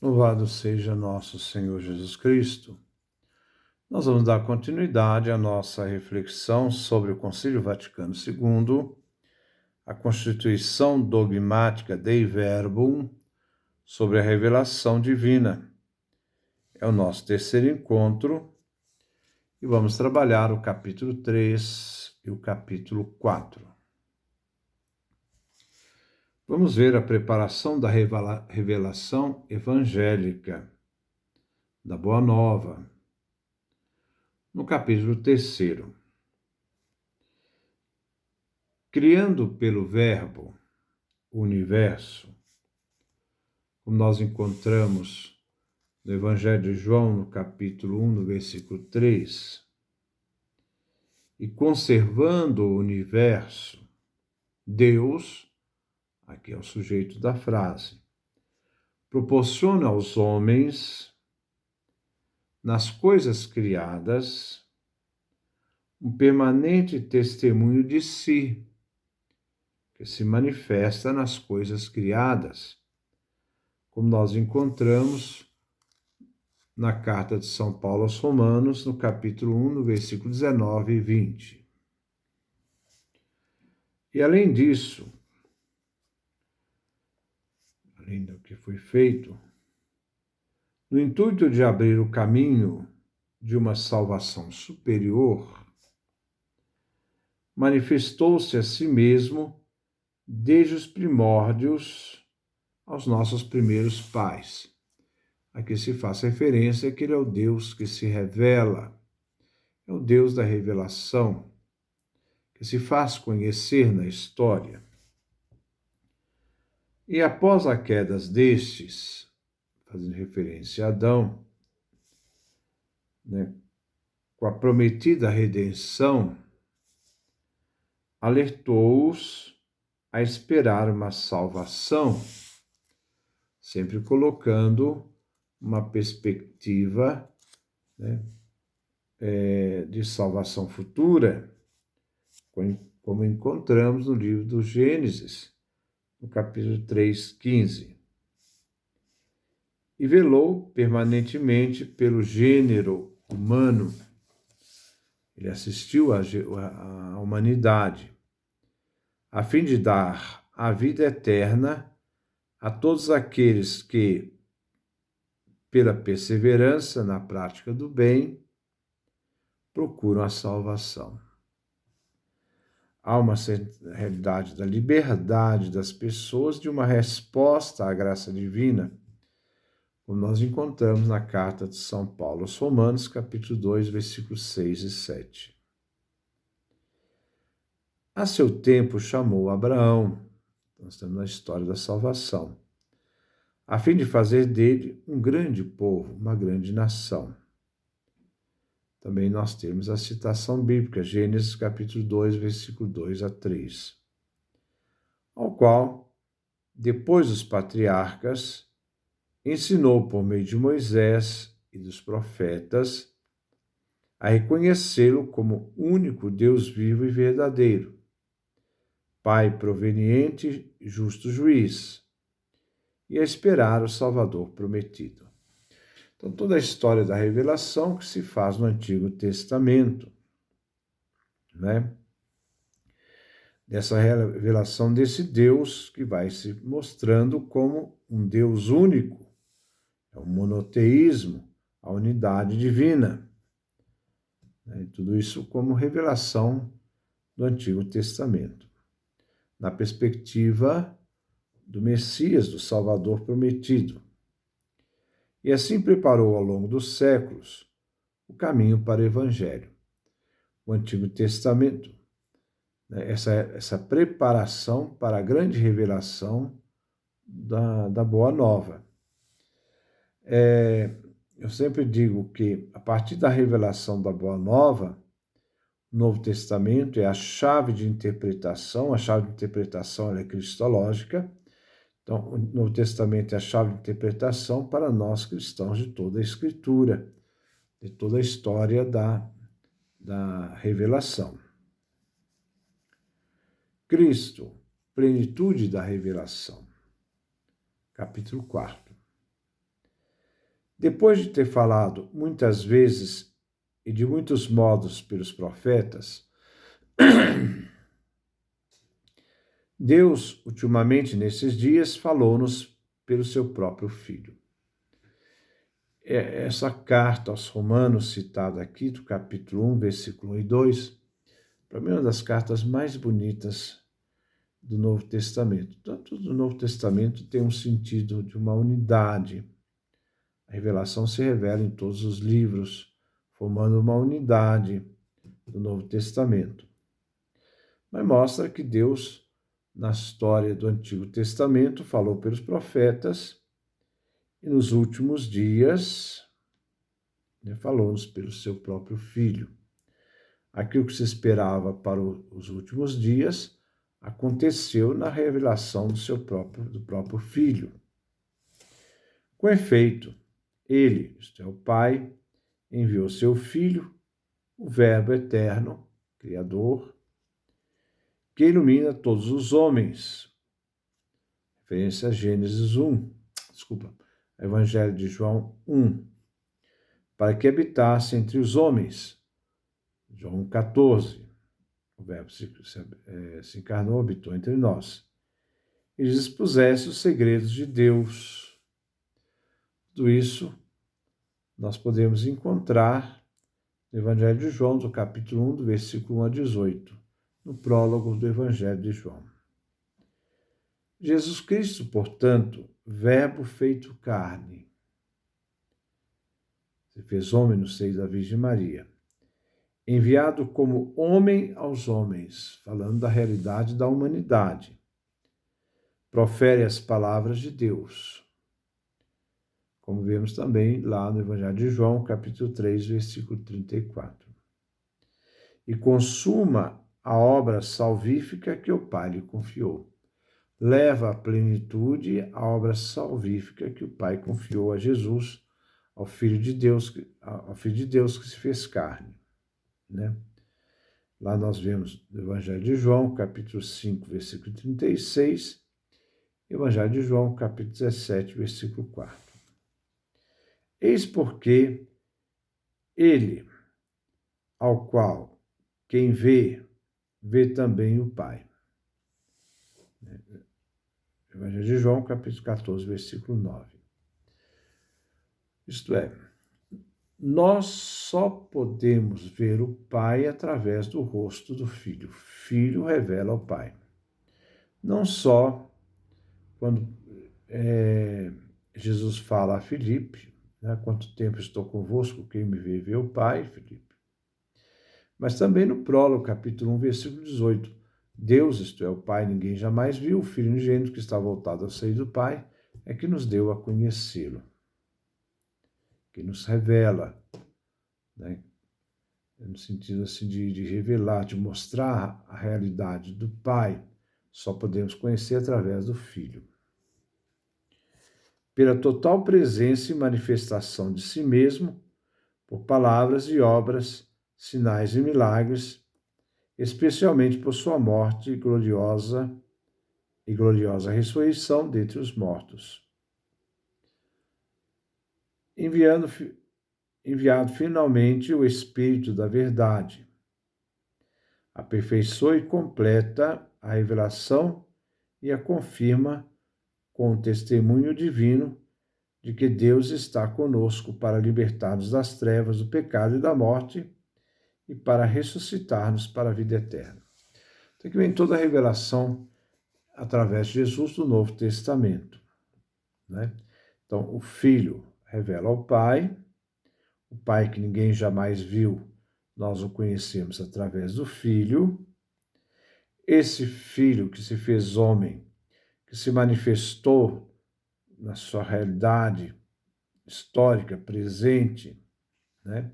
Louvado seja nosso Senhor Jesus Cristo. Nós vamos dar continuidade à nossa reflexão sobre o Concílio Vaticano II, a Constituição Dogmática Dei Verbum, sobre a revelação divina. É o nosso terceiro encontro e vamos trabalhar o capítulo 3 e o capítulo 4. Vamos ver a preparação da revelação evangélica, da Boa Nova. No capítulo 3, criando pelo Verbo o universo, como nós encontramos no Evangelho de João, no capítulo 1, no versículo 3, e conservando o universo, Deus, aqui é o sujeito da frase, proporciona aos homens, nas coisas criadas, um permanente testemunho de si, que se manifesta nas coisas criadas, como nós encontramos na carta de São Paulo aos Romanos, no capítulo 1, no versículo 19 e 20. E além disso, além do que foi feito, no intuito de abrir o caminho de uma salvação superior, manifestou-se a si mesmo desde os primórdios aos nossos primeiros pais. Aqui se faz referência que ele é o Deus que se revela, é o Deus da revelação, que se faz conhecer na história. E após a queda destes, fazendo referência a Adão, com a prometida redenção, alertou-os a esperar uma salvação, sempre colocando uma perspectiva de salvação futura, como encontramos no livro do Gênesis, no capítulo 3:15. E velou permanentemente pelo gênero humano. Ele assistiu à humanidade, a fim de dar a vida eterna a todos aqueles que, pela perseverança na prática do bem, procuram a salvação. Há uma realidade da liberdade das pessoas de uma resposta à graça divina, como nós encontramos na carta de São Paulo aos Romanos, capítulo 2, versículos 6 e 7. A seu tempo chamou Abraão, nós estamos na história da salvação, a fim de fazer dele um grande povo, uma grande nação. Também nós temos a citação bíblica, Gênesis capítulo 2, versículo 2 a 3, ao qual, depois dos patriarcas, ensinou por meio de Moisés e dos profetas a reconhecê-lo como único Deus vivo e verdadeiro, Pai proveniente, justo juiz, e a esperar o Salvador prometido. Então, toda a história da revelação que se faz no Antigo Testamento, dessa revelação desse Deus que vai se mostrando como um Deus único, é o monoteísmo, a unidade divina. Tudo isso como revelação do Antigo Testamento, na perspectiva do Messias, do Salvador prometido. E assim preparou ao longo dos séculos o caminho para o Evangelho. O Antigo Testamento, essa preparação para a grande revelação da Boa Nova. Eu sempre digo que, a partir da revelação da Boa Nova, o Novo Testamento é a chave de interpretação, ela é cristológica. Então, o Novo Testamento é a chave de interpretação para nós cristãos de toda a Escritura, de toda a história da revelação. Cristo, plenitude da revelação. Capítulo 4. Depois de ter falado muitas vezes e de muitos modos pelos profetas, Deus, ultimamente nesses dias, falou-nos pelo seu próprio Filho. Essa carta aos Romanos, citada aqui, do capítulo 1, versículo 1 e 2, para mim é uma das cartas mais bonitas do Novo Testamento. Tanto do Novo Testamento tem um sentido de uma unidade. A revelação se revela em todos os livros, formando uma unidade do Novo Testamento. Mas mostra que Deus, na história do Antigo Testamento, falou pelos profetas e nos últimos dias falou-nos pelo seu próprio Filho. Aquilo que se esperava para os últimos dias aconteceu na revelação do próprio Filho. Com efeito, ele, isto é, o Pai, enviou seu Filho, o Verbo eterno, Criador, que ilumina todos os homens. Referência a Gênesis 1, Evangelho de João 1, para que habitasse entre os homens. João 14, o Verbo se encarnou, habitou entre nós. E lhes expusesse os segredos de Deus. Tudo isso nós podemos encontrar no Evangelho de João, do capítulo 1, do versículo 1 a 18, no prólogo do Evangelho de João. Jesus Cristo, portanto, Verbo feito carne, se fez homem no seio da Virgem Maria, enviado como homem aos homens, falando da realidade da humanidade, profere as palavras de Deus, como vemos também lá no Evangelho de João, capítulo 3, versículo 34. E consuma a obra salvífica que o Pai lhe confiou. Leva à plenitude a obra salvífica que o Pai confiou a Jesus, ao Filho de Deus que se fez carne. Né? Lá nós vemos no Evangelho de João, capítulo 5, versículo 36, Evangelho de João, capítulo 17, versículo 4. Eis porque ele, ao qual quem vê, vê também o Pai. Evangelho de João, capítulo 14, versículo 9. Isto é, nós só podemos ver o Pai através do rosto do Filho. O Filho revela o Pai. Não só quando Jesus fala a Filipe, né, quanto tempo estou convosco, quem me vê, vê o Pai, Filipe. Mas também no prólogo, capítulo 1, versículo 18. Deus, isto é, o Pai, ninguém jamais viu, o Filho unigênito que está voltado ao seio do Pai, é que nos deu a conhecê-lo, que nos revela, né? No sentido assim de revelar, de mostrar a realidade do Pai, só podemos conhecer através do Filho. Pela total presença e manifestação de si mesmo, por palavras e obras, sinais e milagres, especialmente por sua morte e gloriosa ressurreição dentre os mortos. Enviado finalmente o Espírito da verdade, aperfeiçoa e completa a revelação e a confirma com o testemunho divino de que Deus está conosco para libertar-nos das trevas, do pecado e da morte e para ressuscitar-nos para a vida eterna. Então aqui vem toda a revelação através de Jesus do Novo Testamento. Né? Então o Filho revela ao Pai, o Pai que ninguém jamais viu, nós o conhecemos através do Filho. Esse Filho que se fez homem, que se manifestou na sua realidade histórica, presente, né?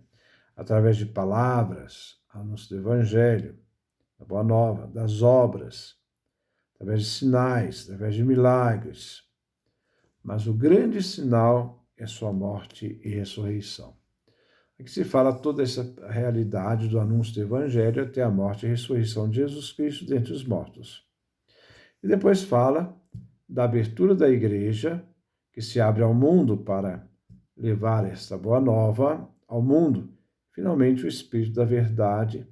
Através de palavras, anúncio do Evangelho, da Boa Nova, das obras, através de sinais, através de milagres. Mas o grande sinal é sua morte e ressurreição. Aqui se fala toda essa realidade do anúncio do Evangelho até a morte e ressurreição de Jesus Cristo dentre os mortos. E depois fala da abertura da igreja, que se abre ao mundo para levar esta boa nova ao mundo, finalmente o Espírito da Verdade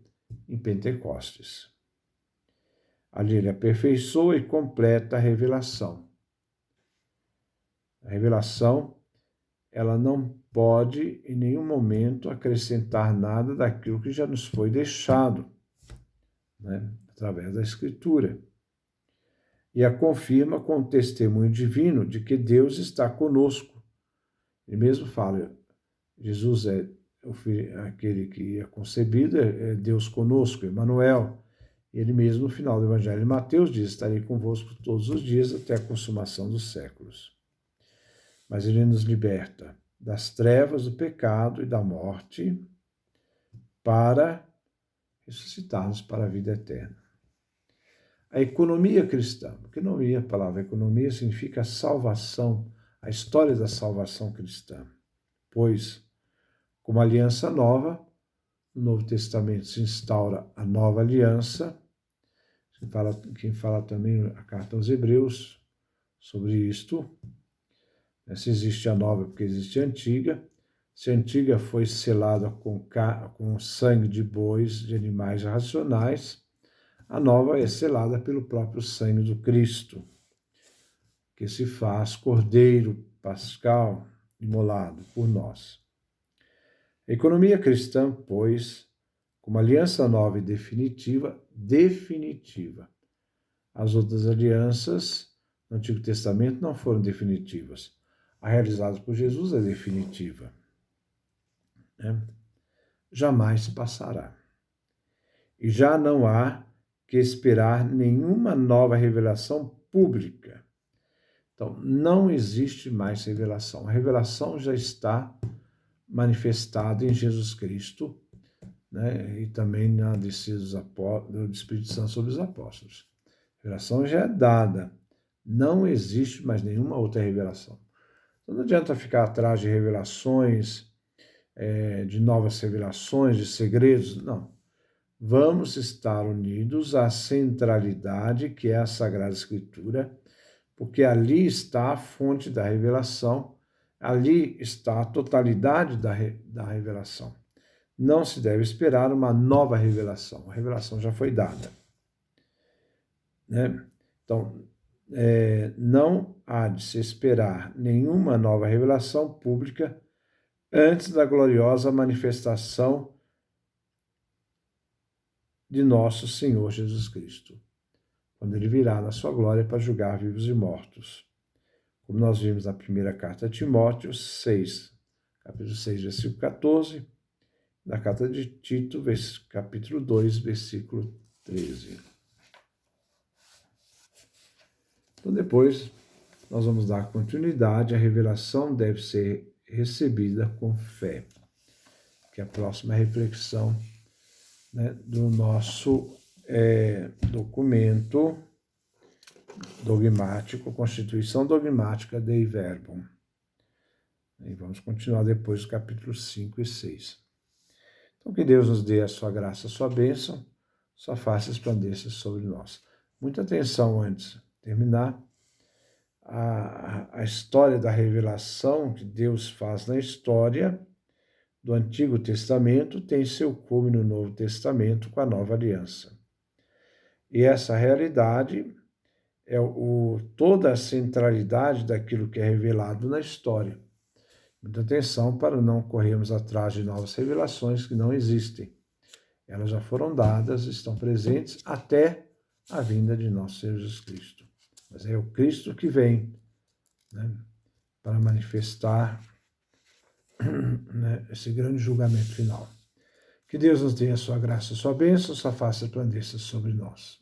em Pentecostes. Ali ele aperfeiçoa e completa a revelação. A revelação, ela não pode em nenhum momento acrescentar nada daquilo que já nos foi deixado, né, através da Escritura. E a confirma com o testemunho divino de que Deus está conosco. Ele mesmo fala, Jesus é aquele que é concebido, é Deus conosco, Emmanuel. Ele mesmo, no final do Evangelho de Mateus, diz, estarei convosco todos os dias até a consumação dos séculos. Mas ele nos liberta das trevas, do pecado e da morte para ressuscitarmos para a vida eterna. A economia cristã, a palavra economia significa salvação, a história da salvação cristã, pois, como aliança nova, no Novo Testamento se instaura a nova aliança, quem fala também a carta aos Hebreus sobre isto, se existe a nova porque existe a antiga, se a antiga foi selada com sangue de bois, de animais racionais, a nova é selada pelo próprio sangue do Cristo, que se faz cordeiro pascal imolado por nós. A economia cristã, pois, como aliança nova e definitiva. As outras alianças no Antigo Testamento não foram definitivas. A realizada por Jesus é definitiva. Né? Jamais passará. E já não há que esperar nenhuma nova revelação pública. Então, não existe mais revelação. A revelação já está manifestada em Jesus Cristo, né? E também na descida do Espírito Santo sobre os apóstolos. A revelação já é dada. Não existe mais nenhuma outra revelação. Então, não adianta ficar atrás de revelações, de novas revelações, de segredos, não. Vamos estar unidos à centralidade que é a Sagrada Escritura, porque ali está a fonte da revelação, ali está a totalidade da revelação. Não se deve esperar uma nova revelação, a revelação já foi dada. Né? Então, não há de se esperar nenhuma nova revelação pública antes da gloriosa manifestação de nosso Senhor Jesus Cristo, quando ele virá na sua glória para julgar vivos e mortos. Como nós vimos na primeira carta a Timóteo 6, capítulo 6, versículo 14, na carta de Tito, capítulo 2, versículo 13. Então, depois, nós vamos dar continuidade. A revelação deve ser recebida com fé, que é a próxima reflexão, né, do nosso documento dogmático, Constituição Dogmática Dei Verbum. E vamos continuar depois do capítulo 5 e 6. Então, que Deus nos dê a sua graça, a sua bênção, sua face resplandeça sobre nós. Muita atenção antes de terminar. A história da revelação que Deus faz na história do Antigo Testamento tem seu cume no Novo Testamento com a Nova Aliança. E essa realidade é toda a centralidade daquilo que é revelado na história. Muita atenção para não corrermos atrás de novas revelações que não existem. Elas já foram dadas, estão presentes até a vinda de nosso Senhor Jesus Cristo. Mas é o Cristo que vem, né, para manifestar, né, esse grande julgamento final. Que Deus nos dê a sua graça, a sua bênção, sua face resplandeça sobre nós.